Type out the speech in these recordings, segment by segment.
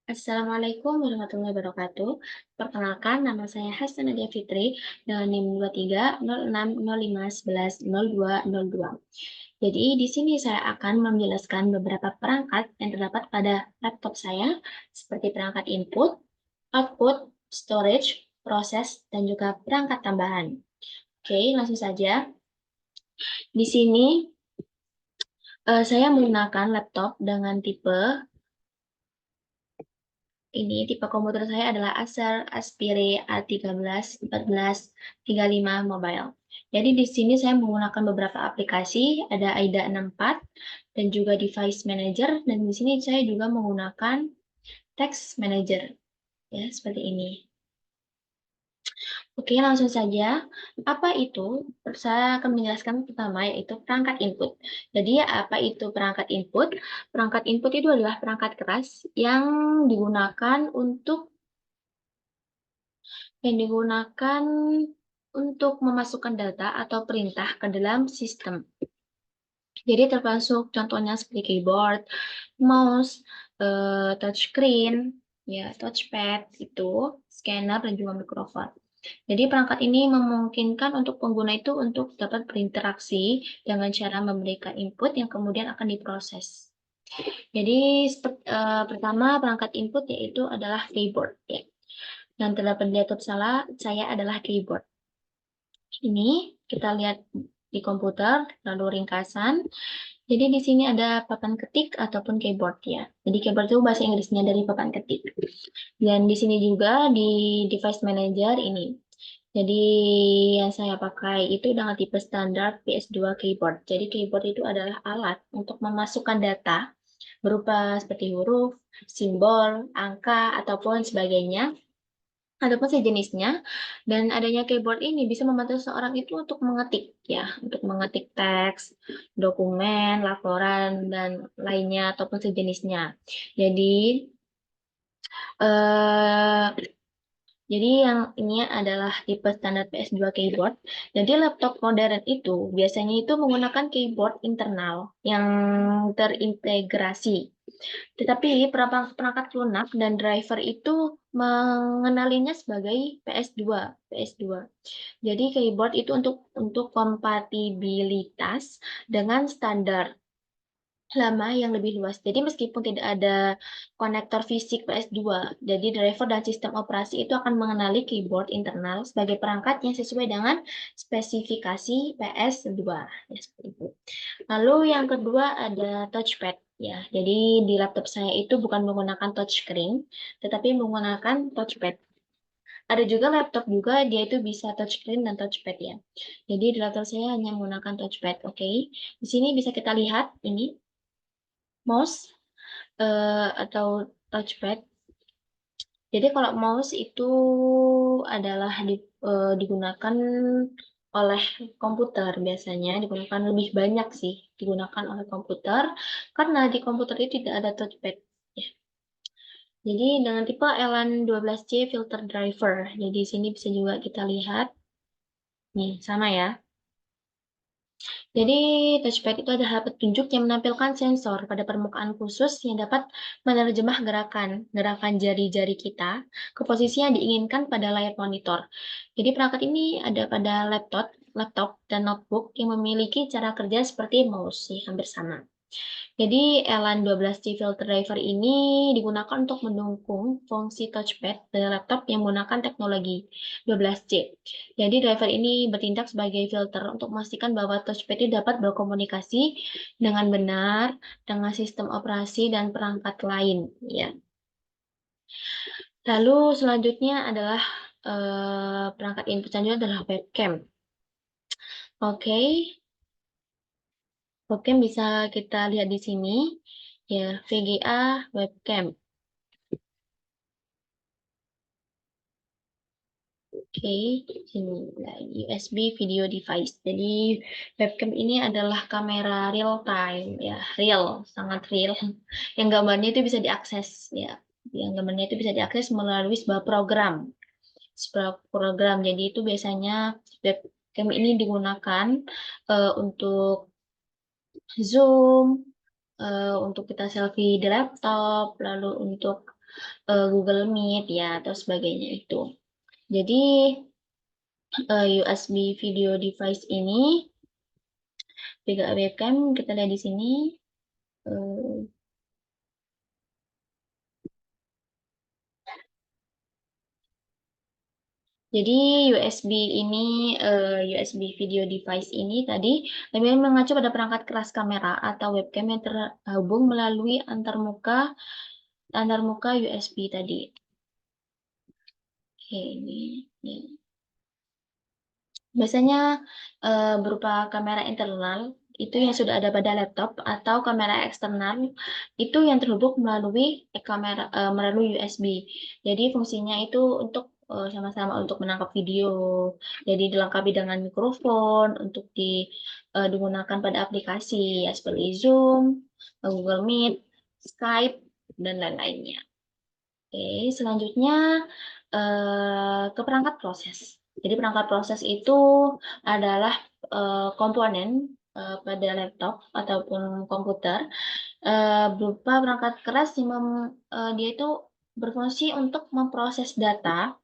Assalamualaikum warahmatullahi wabarakatuh. Perkenalkan, nama saya Hasan Nadia Fitri dengan NIM 230605110202. Jadi, di sini saya akan menjelaskan beberapa perangkat yang terdapat pada laptop saya, seperti perangkat input, output, storage, proses, dan juga perangkat tambahan. Oke, langsung saja. Di sini saya menggunakan laptop dengan tipe komputer saya adalah Acer Aspire A131435 Mobile. Jadi di sini saya menggunakan beberapa aplikasi, ada AIDA 64 dan juga Device Manager, dan di sini saya juga menggunakan Text Manager, ya seperti ini. Oke, langsung saja. Apa itu? Saya akan menjelaskan pertama, yaitu perangkat input. Jadi, apa itu perangkat input? Perangkat input itu adalah perangkat keras yang digunakan untuk memasukkan data atau perintah ke dalam sistem. Jadi termasuk contohnya seperti keyboard, mouse, touchscreen, ya, touchpad itu, scanner dan juga mikrofon. Jadi perangkat ini memungkinkan untuk pengguna itu untuk dapat berinteraksi dengan cara memberikan input yang kemudian akan diproses. Jadi pertama perangkat input yaitu adalah keyboard, ya. Yang terdapat di laptop saya adalah keyboard. Ini kita lihat di komputer, lalu ringkasan. Jadi di sini ada papan ketik ataupun keyboard, ya. Jadi keyboard itu bahasa Inggrisnya dari papan ketik. Dan di sini juga di device manager ini. Jadi yang saya pakai itu dengan tipe standar PS2 keyboard. Jadi keyboard itu adalah alat untuk memasukkan data berupa seperti huruf, simbol, angka, ataupun sebagainya, ataupun sejenisnya. Dan adanya keyboard ini bisa membantu seorang itu untuk mengetik, ya, untuk mengetik teks, dokumen, laporan, dan lainnya ataupun sejenisnya. Eh, Jadi yang ini adalah tipe standar PS2 keyboard. Jadi laptop modern itu biasanya itu menggunakan keyboard internal yang terintegrasi. Tetapi perangkat lunak dan driver itu mengenalinya sebagai PS2. Jadi keyboard itu untuk kompatibilitas dengan standar lama yang lebih luas. Jadi meskipun tidak ada konektor fisik PS2, jadi driver dan sistem operasi itu akan mengenali keyboard internal sebagai perangkat yang sesuai dengan spesifikasi PS2. Ya, seperti itu. Lalu yang kedua ada touchpad. Ya, jadi di laptop saya itu bukan menggunakan touchscreen, tetapi menggunakan touchpad. Ada juga laptop juga dia itu bisa touchscreen dan touchpad, ya. Jadi di laptop saya hanya menggunakan touchpad. Oke. Di sini bisa kita lihat ini mouse atau touchpad. Jadi kalau mouse itu adalah digunakan oleh komputer, biasanya digunakan lebih banyak sih digunakan oleh komputer karena di komputer itu tidak ada touchpad, ya. Jadi dengan tipe Elan 12C filter driver. Jadi di sini bisa juga kita lihat nih, sama ya. Jadi, touchpad itu adalah petunjuk yang menampilkan sensor pada permukaan khusus yang dapat menerjemah gerakan jari-jari kita ke posisi yang diinginkan pada layar monitor. Jadi, perangkat ini ada pada laptop dan notebook yang memiliki cara kerja seperti mouse, sih, hampir sama. Jadi Elan 12C filter driver ini digunakan untuk mendukung fungsi touchpad pada laptop yang menggunakan teknologi 12C. Jadi driver ini bertindak sebagai filter untuk memastikan bahwa touchpad itu dapat berkomunikasi dengan benar dengan sistem operasi dan perangkat lain, ya. Lalu selanjutnya adalah perangkat input selanjutnya adalah webcam. Oke. Webcam bisa kita lihat di sini, ya, VGA webcam. Oke, sini USB video device. Jadi webcam ini adalah kamera real time, ya, sangat real. Yang gambarnya itu bisa diakses, ya. Yang gambarnya itu bisa diakses melalui sebuah program. Jadi itu biasanya webcam ini digunakan untuk Zoom, untuk kita selfie di laptop, lalu untuk Google Meet ya atau sebagainya itu. Jadi USB video device ini juga webcam kita lihat di sini. Jadi USB video device ini tadi lebih mengacu pada perangkat keras kamera atau webcam yang terhubung melalui antarmuka USB tadi. Oke, ini. Biasanya berupa kamera internal itu yang sudah ada pada laptop atau kamera eksternal itu yang terhubung melalui USB. Jadi fungsinya itu untuk sama-sama untuk menangkap video. Jadi dilengkapi dengan mikrofon untuk digunakan pada aplikasi ya seperti Zoom, Google Meet, Skype dan lain-lainnya. Oke, selanjutnya ke perangkat proses. Jadi perangkat proses itu adalah komponen pada laptop ataupun komputer berupa perangkat keras yang dia itu berfungsi untuk memproses data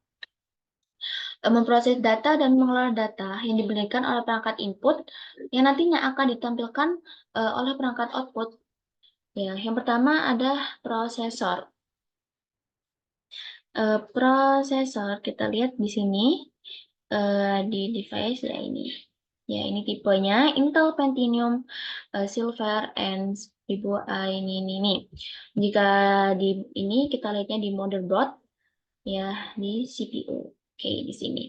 dan mengelola data yang diberikan oleh perangkat input yang nantinya akan ditampilkan oleh perangkat output. Ya, yang pertama ada prosesor. Prosesor kita lihat di sini di device ya ini. Ya, ini tipenya Intel Pentium Silver and 1000A ini. Jika di ini kita lihatnya di motherboard ya di CPU. Oke, di sini.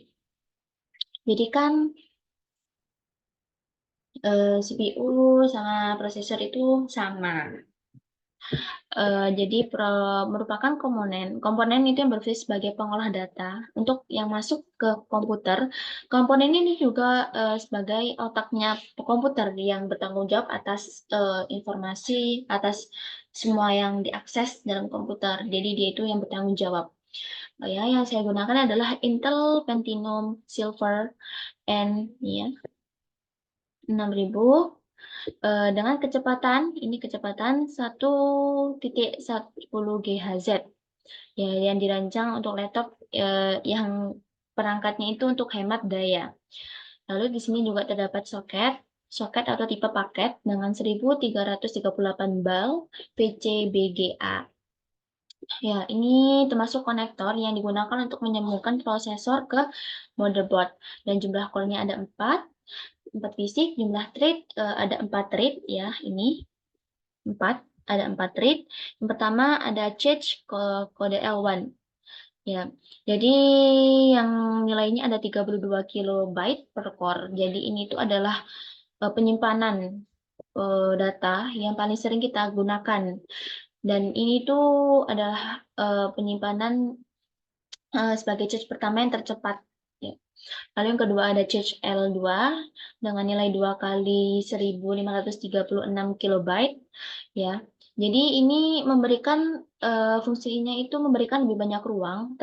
Jadi kan CPU sama prosesor itu sama. Jadi merupakan komponen itu yang berfungsi sebagai pengolah data untuk yang masuk ke komputer. Komponen ini juga sebagai otaknya komputer yang bertanggung jawab atas informasi, atas semua yang diakses dalam komputer. Jadi dia itu yang bertanggung jawab. Ya, yang saya gunakan adalah Intel Pentium Silver N ya 6000 dengan kecepatan 1.10 GHz ya yang dirancang untuk laptop yang perangkatnya itu untuk hemat daya. Lalu di sini juga terdapat soket atau tipe paket dengan 1338 bal PCBGA. Ya, ini termasuk konektor yang digunakan untuk menyambungkan prosesor ke motherboard dan jumlah core-nya ada 4 fisik, jumlah thread ada 4 thread ya, ini 4 ada 4 thread. Yang pertama ada cache kode L1 ya. Jadi yang nilainya ada 32 KB per core. Jadi ini itu adalah penyimpanan data yang paling sering kita gunakan. Dan ini tuh adalah penyimpanan sebagai cache pertama yang tercepat ya. Lalu yang kedua ada cache L2 dengan nilai 2 kali 1536 KB ya. Jadi ini memberikan fungsinya itu memberikan lebih banyak ruang,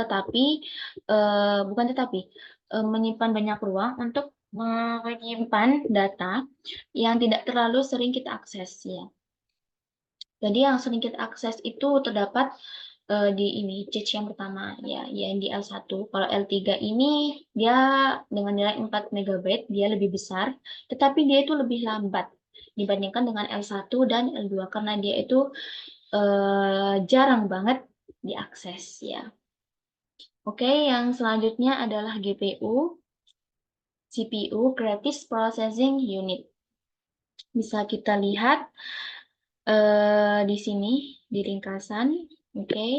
menyimpan banyak ruang untuk menyimpan data yang tidak terlalu sering kita akses ya. Jadi yang sering kita akses itu terdapat di ini cache yang pertama ya, yang di L1. Kalau L3 ini dia dengan nilai 4 MB dia lebih besar, tetapi dia itu lebih lambat dibandingkan dengan L1 dan L2 karena dia itu jarang banget diakses ya. Oke, yang selanjutnya adalah GPU, CPU Graphics Processing Unit. Bisa kita lihat di sini di ringkasan, oke.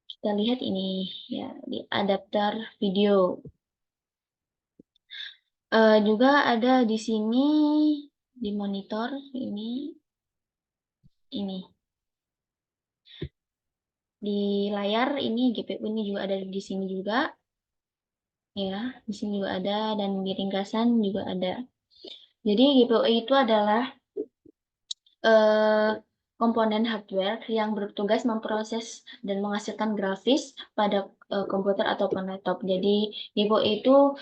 Kita lihat ini ya di adapter video. Juga ada di sini di monitor ini di layar ini GPU ini juga ada di sini juga ya, di sini juga ada dan di ringkasan juga ada. Jadi GPU itu adalah komponen hardware yang bertugas memproses dan menghasilkan grafis pada komputer ataupun laptop. Jadi GPU itu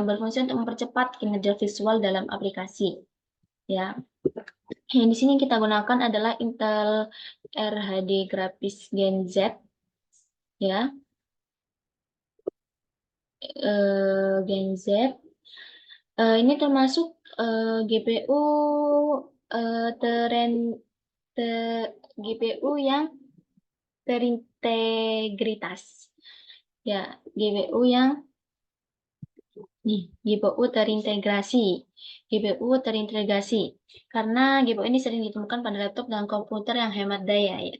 berfungsi untuk mempercepat kinerja visual dalam aplikasi. Ya. Yang di sini kita gunakan adalah Intel RHD Graphics Gen Z, ya, Gen Z. Ini termasuk GPU teren GPU yang terintegritas, ya, GPU yang GPU terintegrasi, karena GPU ini sering ditemukan pada laptop dan komputer yang hemat daya, ya.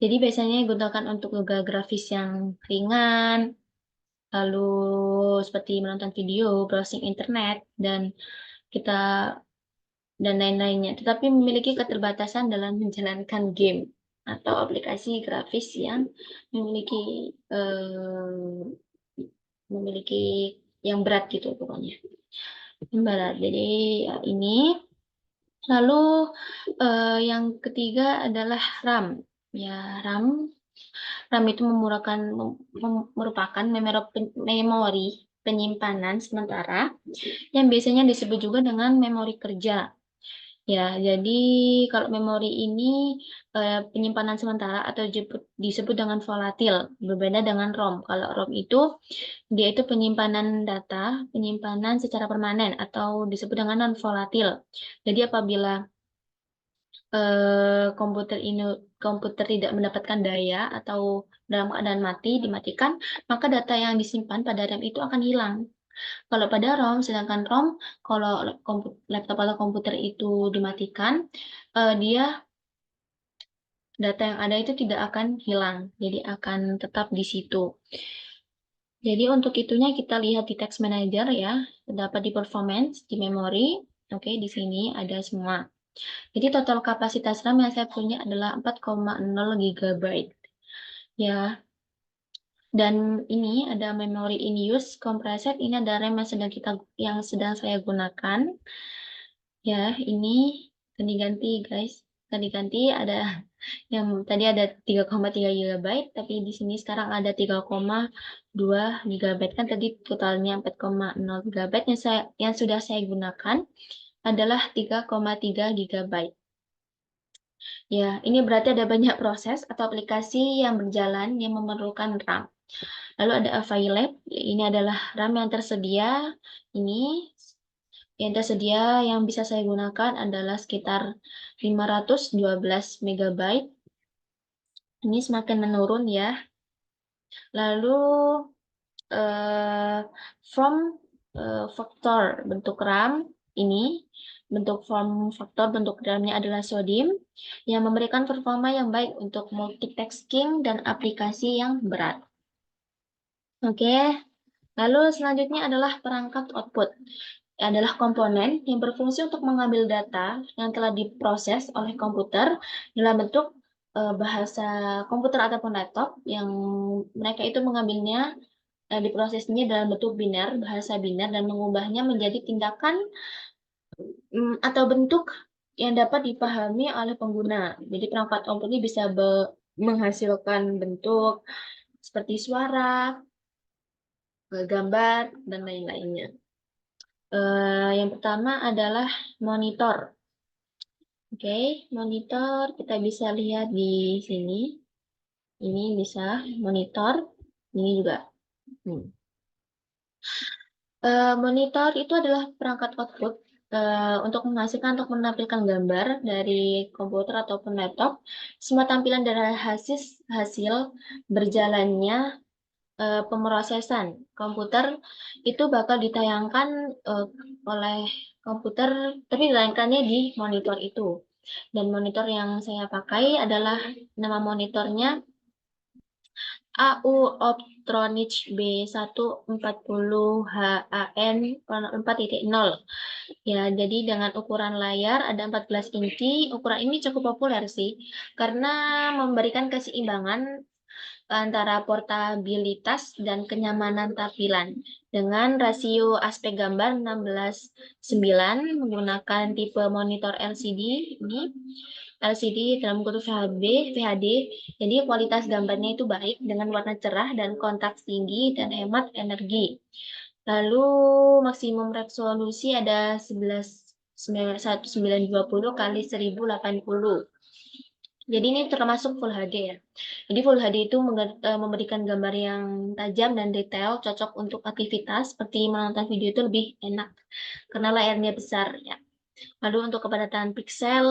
Jadi biasanya digunakan untuk yoga grafis yang ringan, lalu seperti menonton video, browsing internet, dan kita dan lain-lainnya. Tetapi memiliki keterbatasan dalam menjalankan game atau aplikasi grafis yang memiliki yang berat gitu pokoknya. Berat. Jadi ya, ini. Lalu yang ketiga adalah RAM. Ya, RAM itu merupakan memori penyimpanan sementara yang biasanya disebut juga dengan memori kerja. Ya, jadi kalau memori ini penyimpanan sementara atau disebut dengan volatil, berbeda dengan ROM. Kalau ROM itu dia itu penyimpanan data, penyimpanan secara permanen atau disebut dengan non volatil. Jadi apabila komputer tidak mendapatkan daya atau dalam keadaan dimatikan, maka data yang disimpan pada RAM itu akan hilang. Kalau pada ROM, sedangkan ROM, kalau laptop atau komputer itu dimatikan, data yang ada itu tidak akan hilang, jadi akan tetap di situ. Jadi untuk itunya kita lihat di text manager, ya, dapat di performance, di memori. Oke, di sini ada semua. Jadi total kapasitas RAM yang saya punya adalah 4,0 GB. Ya. Dan ini ada memory in use compressed. Ini ada RAM yang sedang saya gunakan. Ya, ini ganti-ganti, guys. Ganti-ganti ada yang tadi ada 3,3 GB, tapi di sini sekarang ada 3,2 GB. Kan tadi totalnya 4,0 GB yang sudah saya gunakan adalah 3,3 GB. Ya, ini berarti ada banyak proses atau aplikasi yang berjalan yang memerlukan RAM. Lalu ada available, ini adalah RAM yang tersedia. Ini yang tersedia yang bisa saya gunakan adalah sekitar 512 MB. Ini semakin menurun, ya. Lalu form faktor bentuk RAM ini. Bentuk RAM-nya adalah sodium yang memberikan performa yang baik untuk multitasking dan aplikasi yang berat. Oke, lalu selanjutnya adalah perangkat output. Adalah komponen yang berfungsi untuk mengambil data yang telah diproses oleh komputer dalam bentuk bahasa komputer ataupun laptop, yang mereka itu mengambilnya, diprosesnya dalam bentuk bahasa biner, dan mengubahnya menjadi tindakan atau bentuk yang dapat dipahami oleh pengguna. Jadi perangkat output ini bisa menghasilkan bentuk seperti suara, gambar, dan lain-lainnya. Yang pertama adalah monitor. Oke, monitor kita bisa lihat di sini. Ini bisa monitor, ini juga. Monitor itu adalah perangkat output untuk menghasilkan atau menampilkan gambar dari komputer ataupun laptop. Semua tampilan dari hasil berjalannya pemrosesan komputer itu bakal ditayangkan oleh komputer, tapi ditayangkannya di monitor itu. Dan monitor yang saya pakai adalah, nama monitornya AU Optronics B140HAN 4.0. Ya, jadi dengan ukuran layar ada 14 inci. Ukuran ini cukup populer sih, karena memberikan keseimbangan antara portabilitas dan kenyamanan tampilan. Dengan rasio aspek gambar 16:9 menggunakan tipe monitor LCD ini. LCD dalam kurung VHD, jadi kualitas gambarnya itu baik dengan warna cerah dan kontras tinggi dan hemat energi. Lalu maksimum resolusi ada 11 1920 kali 1080. Jadi ini termasuk Full HD ya. Jadi Full HD itu memberikan gambar yang tajam dan detail, cocok untuk aktivitas seperti menonton video itu lebih enak karena layarnya besar ya. Lalu untuk kepadatan piksel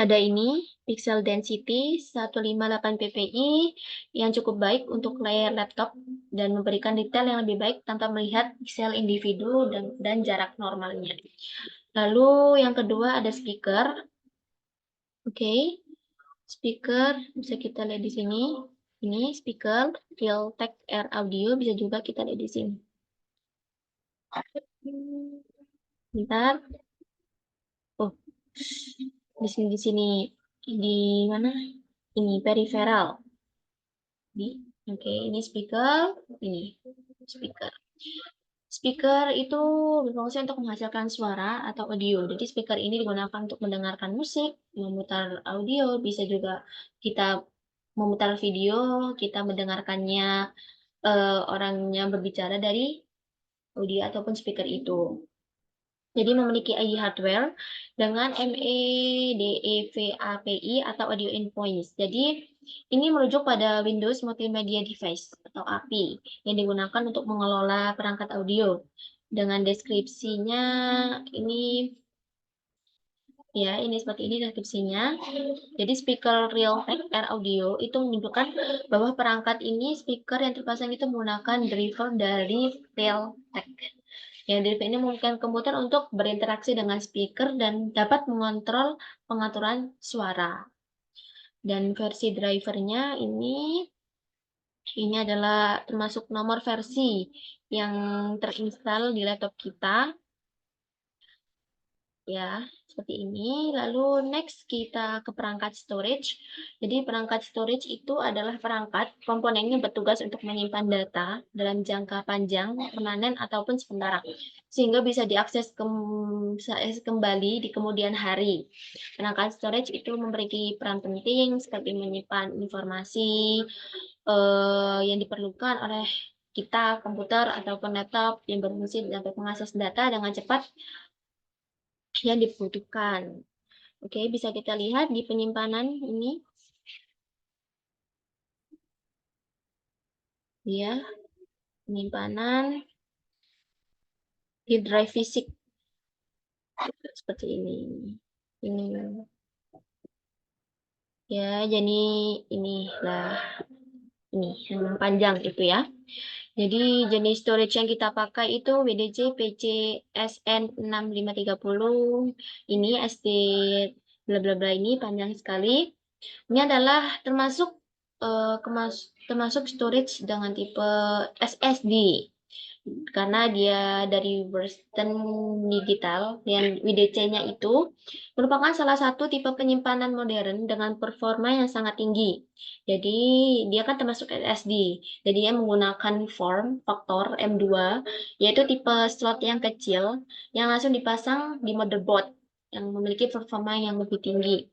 ada ini pixel density 158 ppi yang cukup baik untuk layar laptop dan memberikan detail yang lebih baik tanpa melihat piksel individu dan jarak normalnya. Lalu yang kedua ada speaker. Oke. Speaker bisa kita lihat di sini. Ini speaker Realtek Air Audio bisa juga kita lihat di sini. Bentar. Oh, di sini di mana? Ini peripheral. Oke, ini speaker, ini speaker. Speaker itu berfungsi untuk menghasilkan suara atau audio. Jadi speaker ini digunakan untuk mendengarkan musik, memutar audio, bisa juga kita memutar video, kita mendengarkannya orangnya berbicara dari audio ataupun speaker itu. Jadi memiliki ID hardware dengan MEDEV API atau audio invoice. Jadi ini merujuk pada Windows Multimedia Device atau API yang digunakan untuk mengelola perangkat audio. Dengan deskripsinya ini ya, ini seperti ini deskripsinya. Jadi speaker Realtek Air Audio itu menunjukkan bahwa perangkat ini speaker yang terpasang itu menggunakan driver dari Realtek. Ya, driver ini memungkinkan komputer untuk berinteraksi dengan speaker dan dapat mengontrol pengaturan suara. Dan versi drivernya ini adalah termasuk nomor versi yang terinstal di laptop kita. Ya, seperti ini. Lalu next kita ke perangkat storage. Jadi perangkat storage itu adalah perangkat komponennya bertugas untuk menyimpan data dalam jangka panjang, permanen ataupun sementara, sehingga bisa diakses kembali di kemudian hari. Perangkat storage itu memiliki peran penting seperti menyimpan informasi yang diperlukan oleh kita, komputer ataupun laptop yang berfungsi dapat mengakses data dengan cepat yang dibutuhkan. Oke, bisa kita lihat di penyimpanan ini. Ya, penyimpanan di drive fisik seperti ini. Ini ya, jadi inilah ini yang panjang itu ya. Jadi jenis storage yang kita pakai itu WDC PCSN6530. Ini SD bla bla bla ini panjang sekali. Ini adalah termasuk storage dengan tipe SSD karena dia dari Western Digital dan WDC-nya itu merupakan salah satu tipe penyimpanan modern dengan performa yang sangat tinggi. Jadi dia kan termasuk SSD. Jadi dia menggunakan form faktor M2 yaitu tipe slot yang kecil yang langsung dipasang di motherboard yang memiliki performa yang lebih tinggi.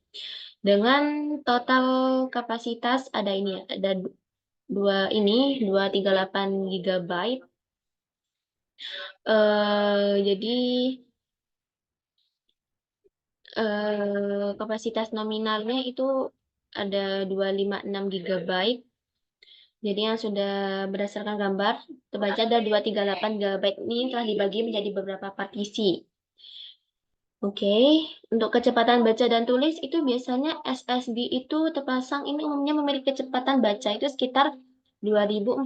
Dengan total kapasitas ada 238 GB. Jadi kapasitas nominalnya itu ada 256 GB. Jadi yang sudah berdasarkan gambar terbaca ada 238 GB ini telah dibagi menjadi beberapa partisi. Oke, untuk kecepatan baca dan tulis itu biasanya SSD itu terpasang ini umumnya memiliki kecepatan baca itu sekitar 2400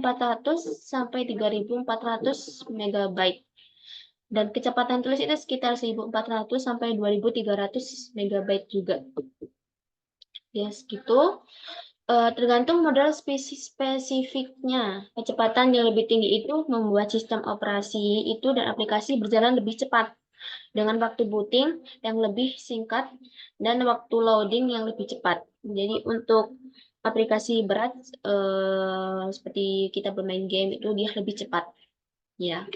sampai 3400 MB. Dan kecepatan tulis itu sekitar 1400 sampai 2300 MB juga. Ya, segitu. Tergantung model spesifiknya. Kecepatan yang lebih tinggi itu membuat sistem operasi itu dan aplikasi berjalan lebih cepat dengan waktu booting yang lebih singkat dan waktu loading yang lebih cepat. Jadi untuk aplikasi berat seperti kita bermain game itu dia lebih cepat. Ya.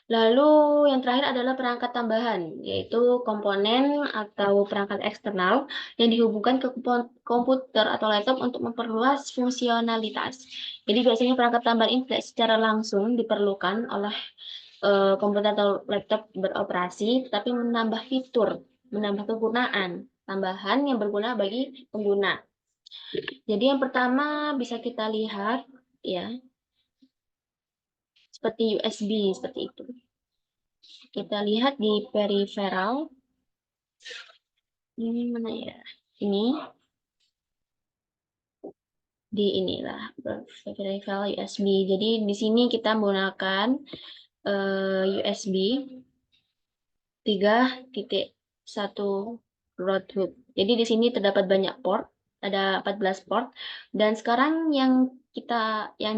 Lalu yang terakhir adalah perangkat tambahan, yaitu komponen atau perangkat eksternal yang dihubungkan ke komputer atau laptop untuk memperluas fungsionalitas. Jadi biasanya perangkat tambahan ini tidak secara langsung diperlukan oleh komputer atau laptop beroperasi, tetapi menambah fitur, menambah kegunaan tambahan yang berguna bagi pengguna. Jadi yang pertama bisa kita lihat ya, seperti USB seperti itu. Kita lihat di peripheral. Ini mana ya? Ini di inilah peripheral USB. Jadi di sini kita menggunakan USB 3.1 Roadhook. Jadi di sini terdapat banyak port, ada 14 port, dan sekarang yang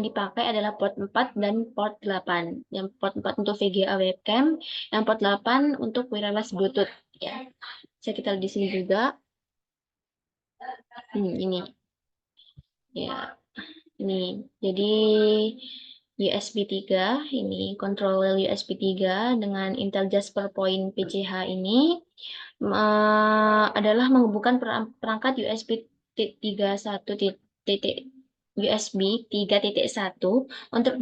dipakai adalah port 4 dan port 8. Yang port 4 untuk VGA webcam, yang port 8 untuk wireless Bluetooth ya. Bisa kita lihat di sini juga. Ini ya, ini. Jadi USB 3, ini controller USB 3 dengan Intel Jasper Point PCH ini adalah menghubungkan perangkat USB 3.1 untuk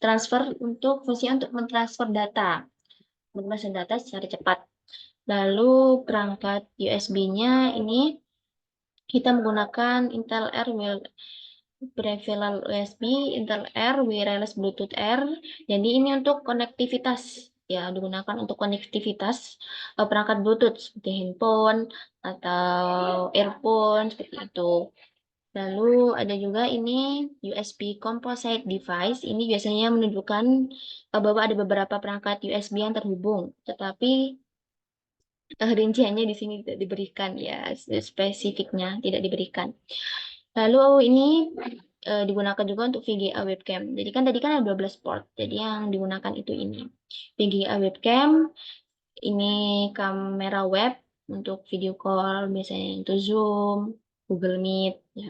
transfer untuk fungsi untuk mentransfer data secara cepat. Lalu perangkat USB-nya ini kita menggunakan Intel R Peripheral USB, Intel R, wireless Bluetooth R. Jadi ini untuk konektivitas ya, digunakan untuk konektivitas perangkat Bluetooth seperti handphone atau earphone seperti itu. Lalu ada juga ini USB Composite Device. Ini biasanya menunjukkan bahwa ada beberapa perangkat USB yang terhubung, tetapi rinciannya di sini tidak diberikan ya, spesifiknya tidak diberikan. Lalu ini digunakan juga untuk VGA webcam. Jadi kan ada 12 port. Jadi yang digunakan itu ini. VGA webcam, ini kamera web untuk video call, biasanya itu Zoom, Google Meet. Ya.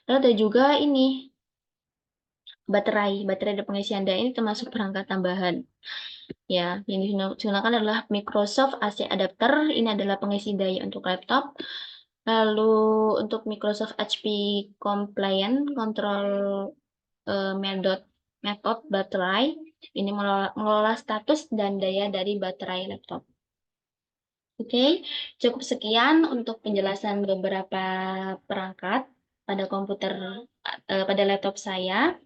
Lalu ada juga ini baterai dan pengisian daya ini termasuk perangkat tambahan. Ya, yang digunakan adalah Microsoft AC adapter. Ini adalah pengisi daya untuk laptop. Lalu untuk Microsoft HP Compliant Control method baterai, ini mengelola status dan daya dari baterai laptop. Oke, cukup sekian untuk penjelasan beberapa perangkat pada pada laptop saya.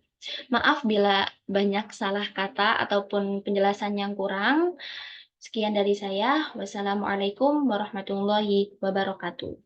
Maaf bila banyak salah kata ataupun penjelasan yang kurang. Sekian dari saya. Wassalamualaikum warahmatullahi wabarakatuh.